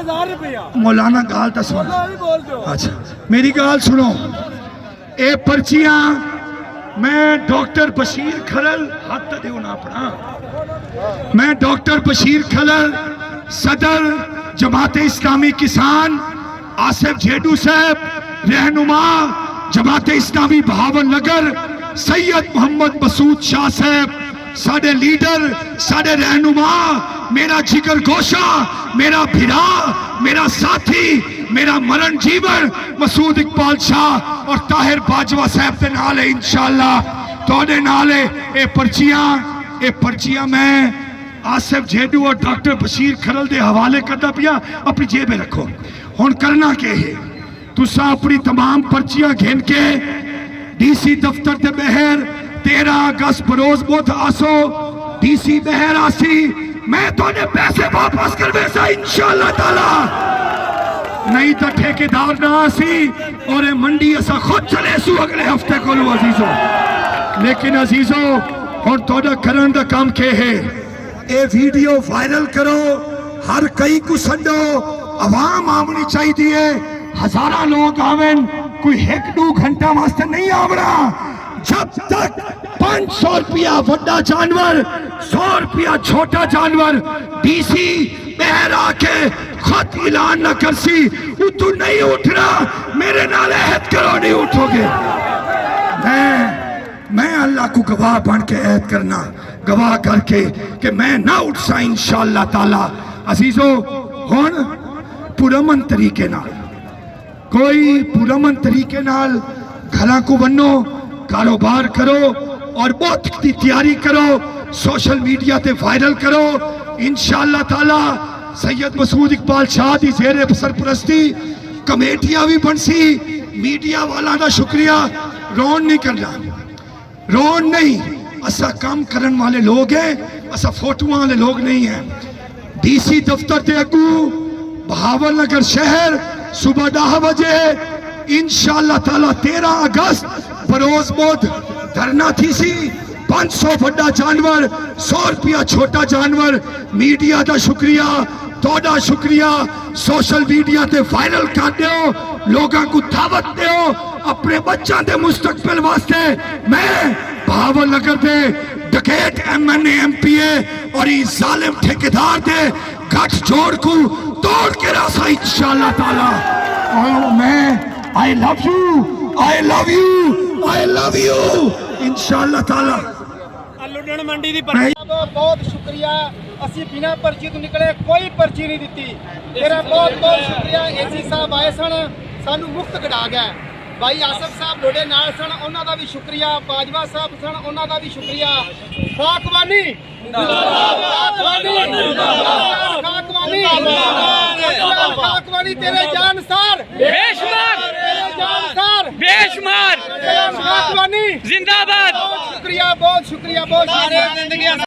مولانا گال تا سن اچھا میری گال سنو اے پرچیاں میں ڈاکٹر بشیر کھلل ہاتھ تا دیو نا پڑھا میں ڈاکٹر بشیر کھلل صدر جماعت اسلامی کسان آصف جھیڈو صاحب رہنما جماعت اسلامی بہاول نگر سید محمد مسعود شاہ صاحب ساڑے لیڈر ساڑے رہنما میرا جگر گوشہ میرا بھرا میرا ساتھی میرا مرن جیور مسعود اقبال شاہ اور طاہر باجوہ صاحب دے نالے انشاءاللہ توڑے نالے اے پرچیاں میں آصف جھیڈو اور ڈاکٹر بشیر کھلل دے حوالے کرنا پیا اپنی جیب میں رکھو ہون کرنا کے ہے تسا اپنی تمام پرچیاں گھن کے ڈی سی دفتر دے بہر 13 اگست بروز بدھ آسو ڈی سی بہر آسی میں تو نے پیسے واپس کر بیسا انشاءاللہ تعالی نہیں تو ٹھیکیدار نہ آسی اور منڈی ایسا خود چلے سو اگلے ہفتے کو لو عزیزو لیکن عزیزو اور توڑا کرن دا کام کے ہے اے ویڈیو وائرل کرو ہر کئی کو سنڈو عوام آمنی چاہی دیئے ہزارہ لوگ آمن کوئی 1-2 گھنٹہ واسطے نہیں آمنا جب تک 500 روپیہ وڈا جانور 100 روپیہ چھوٹا جانور ڈی سی بہر آکے خط اعلان نہ کرسی تو نہیں اٹھنا میرے نال عہد کرو نہیں اٹھو گے میں اللہ کو گواہ بن کے عہد کرنا گواہ کر کے کہ میں نہ اٹھ سا انشاءاللہ تعالی عزیزو ہون پرامن طریقے نال کوئی پرامن طریقے نال گھراں کو بنو کاروبار کرو اور بہت کی تیاری کرو سوشل میڈیا تے وائرل کرو انشاءاللہ تعالی سید مسعود اقبال شاہ دی زیر سرپرستی کمیٹیاں بھی بنسی میڈیا والا دا شکریہ رون نہیں کرنا رون نہیں اسا کام کرن والے لوگ ہیں اسا فوٹو والے لوگ نہیں ہیں ڈی سی دفتر تے اگو بہاول نگر شہر صبح 10 بجے انشاءاللہ تعالی 13 اگست بروز بدھ دھرنا تھی سی 500 بڑا جانور 100 روپیہ چھوٹا جانور میڈیا دا شکریہ توڑا شکریہ سوشل میڈیا تے وائرل کر دیو لوگاں کو دعوت دیو اپنے بچہ دے مستقبل واسطے میں بہاول نگر دے ڈکیٹ M N A M P A اور یہ ظالم ٹھیکیدار دے گھٹ جوڑ کو توڑ کے راسا انشاءاللہ تعالی اور میں I love you انشاءاللہ تعالی لڈن منڈی دی پرچی بہت شکریہ اسی بنا پرچی تو نکلے کوئی پرچی نہیں دیتی تیرا بہت شکریہ اے سی صاحب آئے سن سانو مفت کٹا گیا بھائی آصف صاحب لوڈے نال سن انہاں دا بھی شکریہ باجوہ صاحب سن انہاں دا بھی شکریہ خاکوانی خاکوانی تیرے جان سار بے شمار خاکوانی زندہ باد بہت شکریہ بہت شکریہ